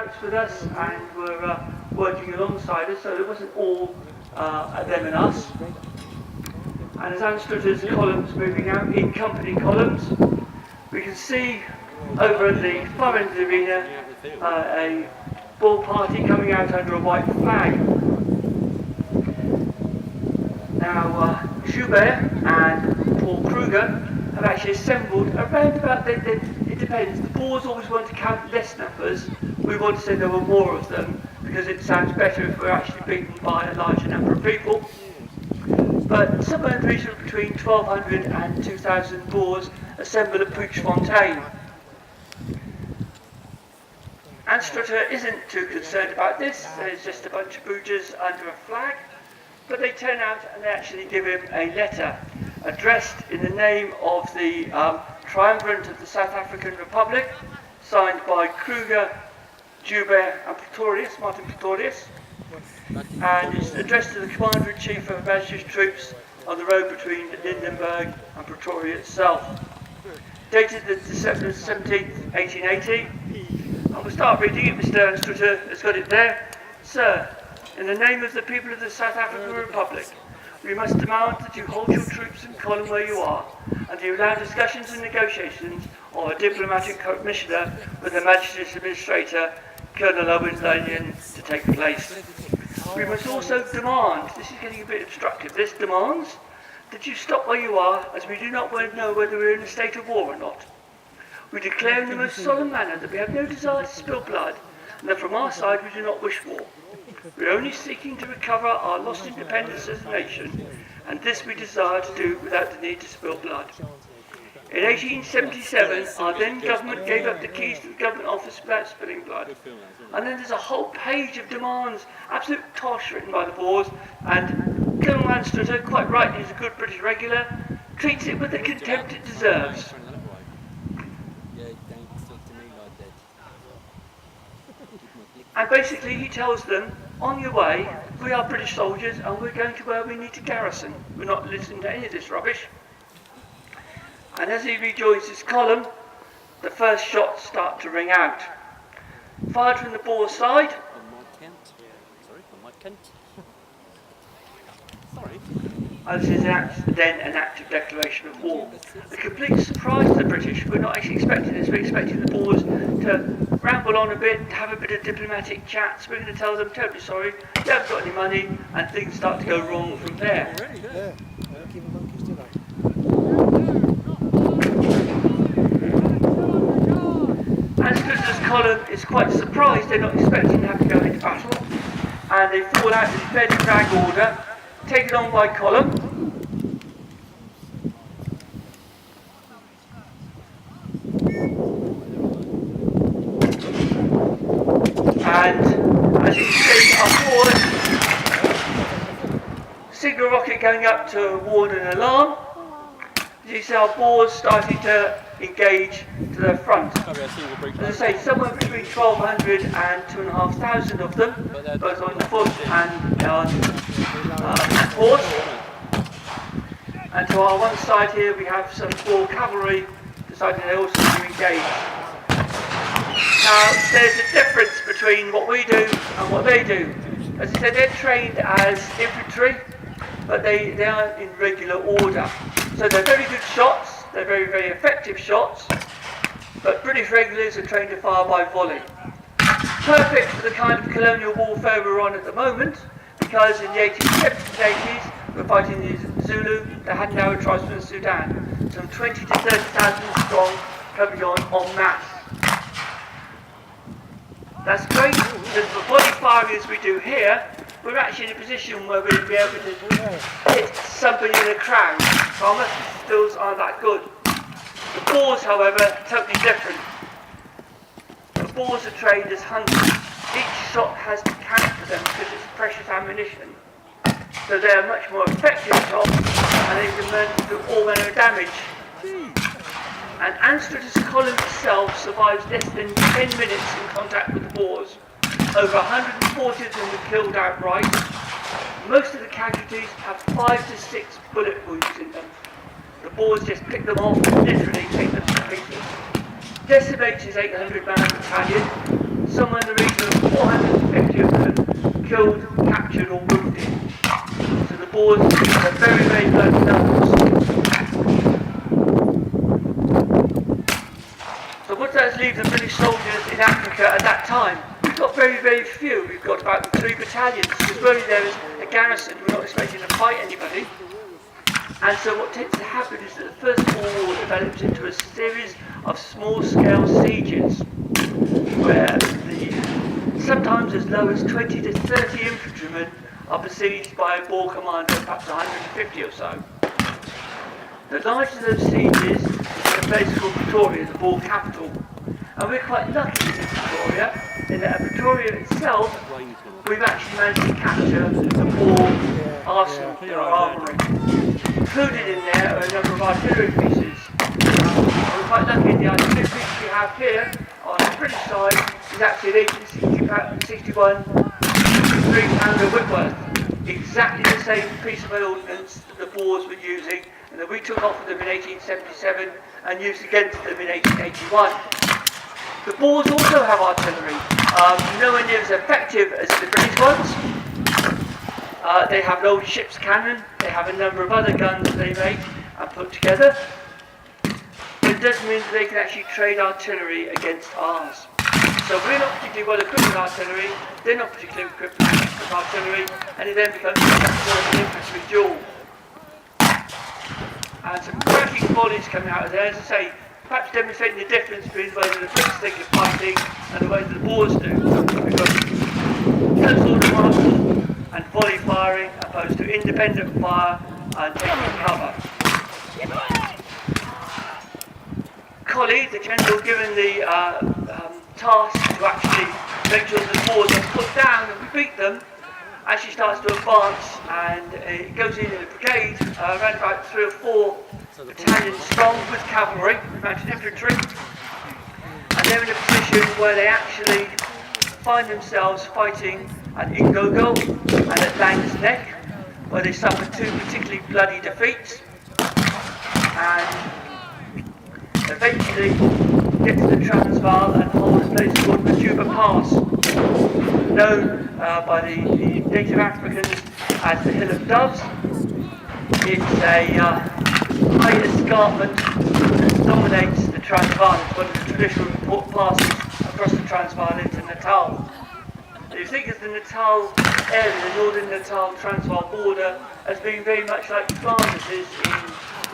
scouts with us and were working alongside us, so it wasn't all them and us. And as Anstrutter's columns moving out in company columns, we can see over at the far end of the arena a Boer party coming out under a white flag. Now, Jebb and Paul Kruger have actually assembled around about, it depends, the Boers always want to count less numbers, we want to say there were more of them, because it sounds better if we're actually beaten by a larger number of people. But somewhere in the region of between 1,200 and 2,000 Boers assemble at Fontaine. Anstrutter isn't too concerned about this, there's just a bunch of boogers under a flag, but they turn out and they actually give him a letter addressed in the name of the Triumvirate of the South African Republic, signed by Kruger, Jebb and Pretorius, Martin Pretorius, and it's addressed to the Commander-in-Chief of Her Majesty's troops on the road between Lydenburg and Pretoria itself. Dated the December 17th, 1880. And we'll start reading it. Mr. Anstrutter has got it there. Sir, in the name of the people of the South African Republic, we must demand that you hold your troops in column where you are, and you allow discussions and negotiations of a diplomatic commissioner with Her Majesty's Administrator, Colonel Owen Lanyon, to take place. We must also demand, this is getting a bit obstructive, this demands that you stop where you are, as we do not know whether we are in a state of war or not. We declare in the most solemn manner that we have no desire to spill blood, and that from our side we do not wish war. We are only seeking to recover our lost independence as a nation, and this we desire to do without the need to spill blood. In 1877, our then government gave up the keys to the government office without spilling blood. And then there's a whole page of demands, absolute tosh written by the Boers, and Colonel Anstrutter, quite rightly, he's a good British regular, treats it with the contempt it deserves. And basically he tells them, on your way, we are British soldiers and we're going to where we need to garrison. We're not listening to any of this rubbish. And as he rejoins his column, the first shots start to ring out. Fired from the Boer side. This is then an active declaration of war. A complete surprise to the British. We're not actually expecting this. We're expecting the Boers to ramble on a bit, have a bit of diplomatic chats. We're going to tell them, terribly sorry, you haven't got any money, and things start to go wrong from there. Anstrutter's column is quite surprised. They're not expecting to have to go into battle, and they fall out in fairly rank order, taken on by column. And as you can see, our Boers, signal rocket going up to warn an alarm. As you see, our Boers starting to engage to their front. As I say, somewhere between 1,200 and 2,500 of them, both on foot and on horse. And to our one side here we have some Boer cavalry deciding they also to engage. Now there's a difference between what we do and what they do. As I said, they're trained as infantry, but they are in regular order. So they're very good shots, they're very, very effective shots, but British regulars are trained to fire by volley. Perfect for the kind of colonial warfare we're on at the moment, because in the 1870s and 80s we're fighting the Zulu, the Hadenawa tribes from the Sudan. Some 20 to 30,000 strong coming on en masse. That's great, because for volley firing as we do here, we're actually in a position where we'll be able to hit somebody in a crowd. So our musket skills aren't that good. The Boers, however, are totally different. The Boers are trained as hunters. Each shot has to count for them because it's precious ammunition. So they are much more effective shots and they can learn to do all manner of damage. And Anstrutter's column itself survives less than 10 minutes in contact with the Boers. Over 140 of them were killed outright. Most of the casualties have 5 to 6 bullet wounds in them. The Boers just pick them off and literally take them to pieces. Decimates his 800-man battalion, somewhere in the region very low numbers. So what does leave the British soldiers in Africa at that time? We've got very, very few. We've got about 3 battalions, because really there is a garrison. We're not expecting to fight anybody. And so what tends to happen is that the First Boer War develops into a series of small-scale sieges, where sometimes as low as 20 to 30 infantrymen are besieged by a Boer commander, perhaps 150 or so. The largest of those sieges is in a place called Pretoria, the Boer capital. And we're quite lucky in Pretoria, in that Pretoria itself, we've actually managed to capture the Boer arsenal, their armoury. Included in there are a number of artillery pieces. We're quite lucky, the artillery piece we have here on the British side is actually an 1861 3-pounder Whitworth. Exactly the same piece of ordnance that the Boers were using and that we took off of them in 1877 and used against them in 1881. The Boers also have artillery, nowhere near as effective as the British ones. They have an old ship's cannon, they have a number of other guns they make and put together. But it does mean that they can actually trade artillery against ours. So we're not particularly well equipped with artillery, they're not particularly equipped with artillery, and it then becomes an infantry duel. And some cracking volleys coming out of there, as I say, perhaps demonstrating the difference between the way that the Brits think of fighting and the way that the Boers do. Because close order marching and volley firing opposed to independent fire and taking cover. Colley, the general given the task to actually make sure that the Boers are put down and we beat them, actually starts to advance, and it goes in a brigade, around about 3 or 4 battalions strong with cavalry, mounted infantry, and they're in a position where they actually find themselves fighting at Ingogo and at Lang's Neck, where they suffer 2 particularly bloody defeats, and eventually get to the Transvaal and hold a place called Majuba Pass, known by the native Africans as the Hill of Doves. It's a high escarpment that dominates the Transvaal. It's one of the traditional passes across the Transvaal into Natal. So you think of the Natal area, the northern Natal Transvaal border, as being very much like Flanders is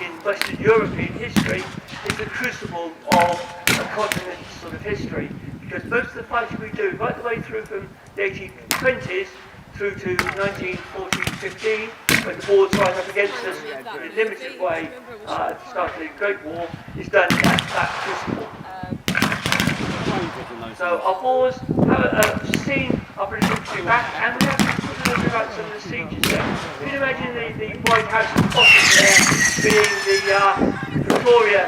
in Western European history. It's a crucible of a continent's sort of history, because most of the fighting we do, right the way through from the 1820s through to 1914-15, when the Boers rise up against us in a limited way at the start of the Great War, is done in that crucible. So our Boers have seen our British infantry back, and we have to talk about some of the sieges there. You can imagine the White House office there being the Pretoria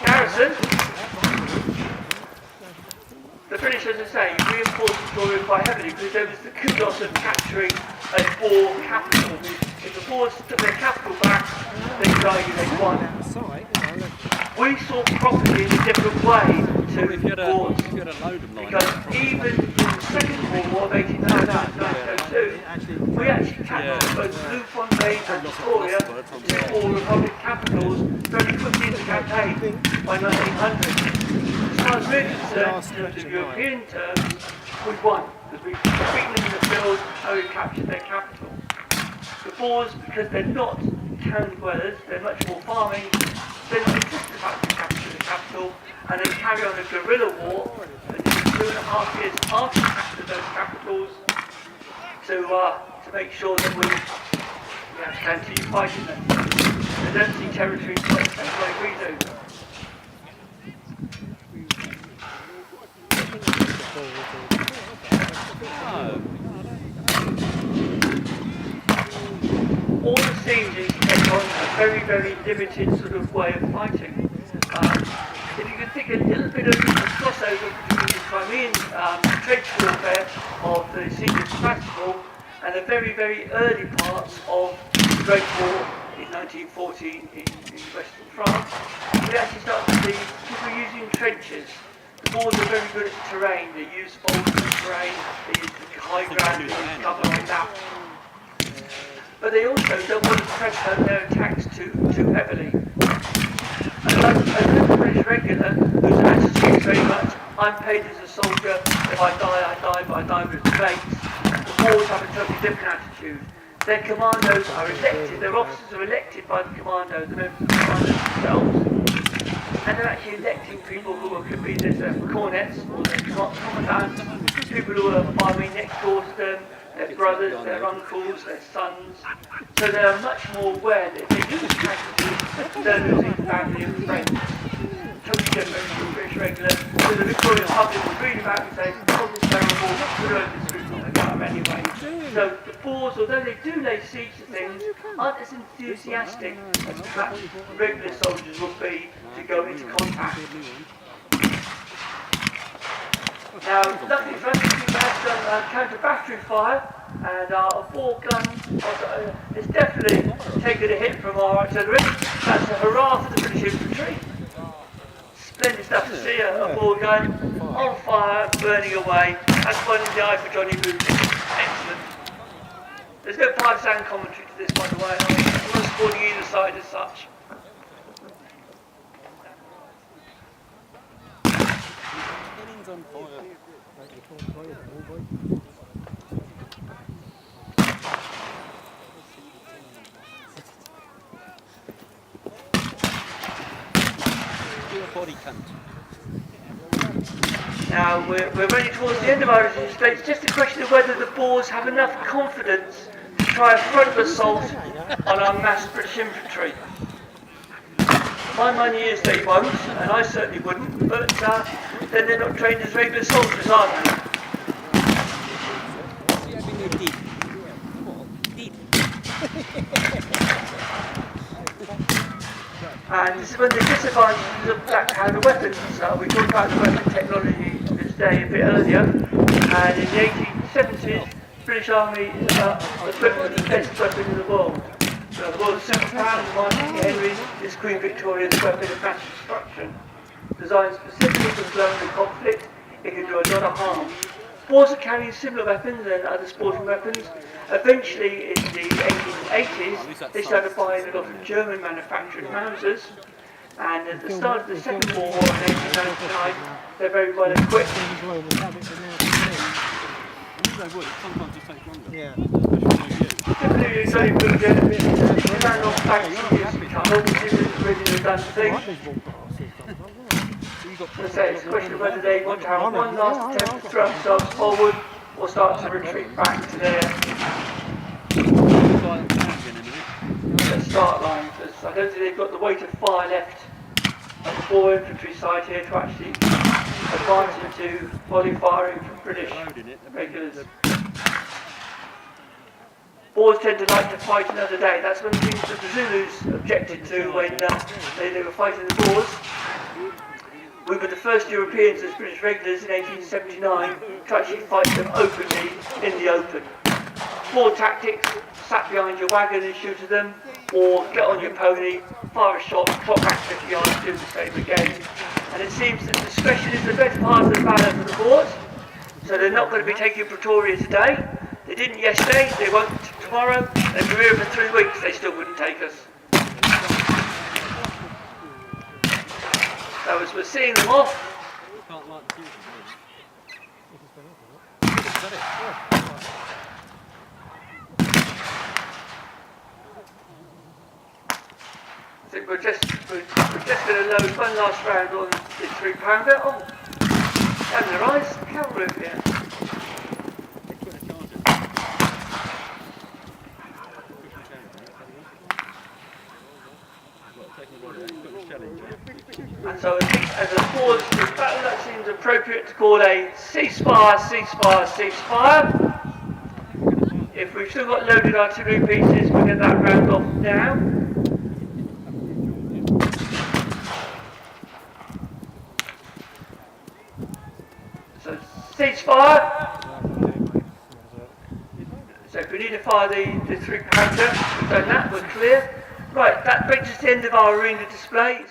garrison. The British, as I say, reinforced Pretoria quite heavily because there was the kudos of capturing a Boer capital. If the Boers took their capital back, they could argue they won. We saw property in a different way to the Boers, because even in the Second World War of 1899-1902, we actually captured both Bloemfontein and Pretoria, two Boer Republic capitals, very quickly in the campaign by 1900. As far as we're concerned, in terms of European terms, we've won, because we've beaten them in the field and we've captured their capital. The Boers, because they're not town dwellers, they're much more farming, they're not interested about to capture the capital, and they carry on a guerrilla war for 2.5 years after the capture of those capitals to make sure that we have to continue fighting them. They don't see territory quite the same way we do. All the sieges take on a very, very limited sort of way of fighting. If you can think a little bit of a crossover between the Crimean trench warfare of the siege of Sebastopol and the very, very early parts of the Great War in 1914 in Western France, we actually start to see people using trenches. The Boers are very good at terrain. They use faulty terrain, they use the high ground, they use cover like that. but they also don't want to press home their attacks too heavily. And like a British regular, whose attitude is very much, I'm paid as a soldier, if I die, I die, but I die with mates. The Boers have a totally different attitude. Their commandos are elected, their officers are elected by the commandos, the members of the commandos themselves. And they're actually electing people who could be their cornets or their commandants, people who are farming next door to them, their brothers, their uncles, their sons. So they are much more aware that if they lose casualties, they're losing family and friends. Totally different from the British regular. So the Victorian public will read about it and say, oh, this is terrible, we don't have this group, I got them anyway. So the Boers, although they do lay siege to things, aren't as enthusiastic as perhaps regular soldiers would be to go into contact. Now, luckily for us, we've had some counter-battery fire, and our Boer gun has definitely taken a hit from our artillery. That's a hurrah for the British infantry. Splendid stuff to see a Boer gun on fire, burning away. That's one in the eye for Johnny Booth. Excellent. There's no partisan commentary to this, by the way. I'm not supporting either side as such. On fire. Body count. Now we're running towards the end of our resistance. It's just a question of whether the Boers have enough confidence to try a frontal assault on our massed British infantry. My money is they won't, and I certainly wouldn't, but then they're not trained as regular soldiers, are they? And this is one of the disadvantages of black powder weapons. We talked about the weapon technology this day a bit earlier, and in the 1870s, the British Army equipped with the best weapon in the world. The world's £7 Martin Henry's is Queen Victoria's weapon of mass destruction. Designed specifically for global conflict, it can do a lot of harm. Boers are carrying similar weapons and other sporting weapons. Eventually, in the 1880s, they started buying a lot of German manufactured Mausers, and at the start of the Second Boer War in 1899, they're very well equipped. Yeah. Typically, it's only good to stand off factories, obviously it's really the done thing. As I say, it's a question of whether they want to have one last attempt to throw themselves forward or start to retreat back to their start line. Because I don't think they've got the weight of fire left on the Boer infantry side here to actually advance into volley firing from British regulars. Boers tend to like to fight another day. That's one of the things that the Zulus objected to when they were fighting the Boers. We were the first Europeans as British regulars in 1879 to actually fight them openly in the open. Boer tactics, sat behind your wagon and shoot at them, or get on your pony, fire a shot, drop back 50 yards, do the same again. And it seems that discretion is the better part of the valor for the Boers, so they're not going to be taking Pretoria today. They didn't yesterday, they won't tomorrow, they've been here for 3 weeks, they still wouldn't take us. So as we're seeing them off, I think we're just going to load one last round on this 3-pounder. Oh, down the rise, cavalry here. And so as a pause to this battle, that seems appropriate to call a ceasefire, ceasefire, ceasefire. If we've still got loaded artillery pieces, we'll get that round off now. So ceasefire. So if we need to fire the 3-pounder, we've done that, we're clear. Right, that brings us to the end of our arena display.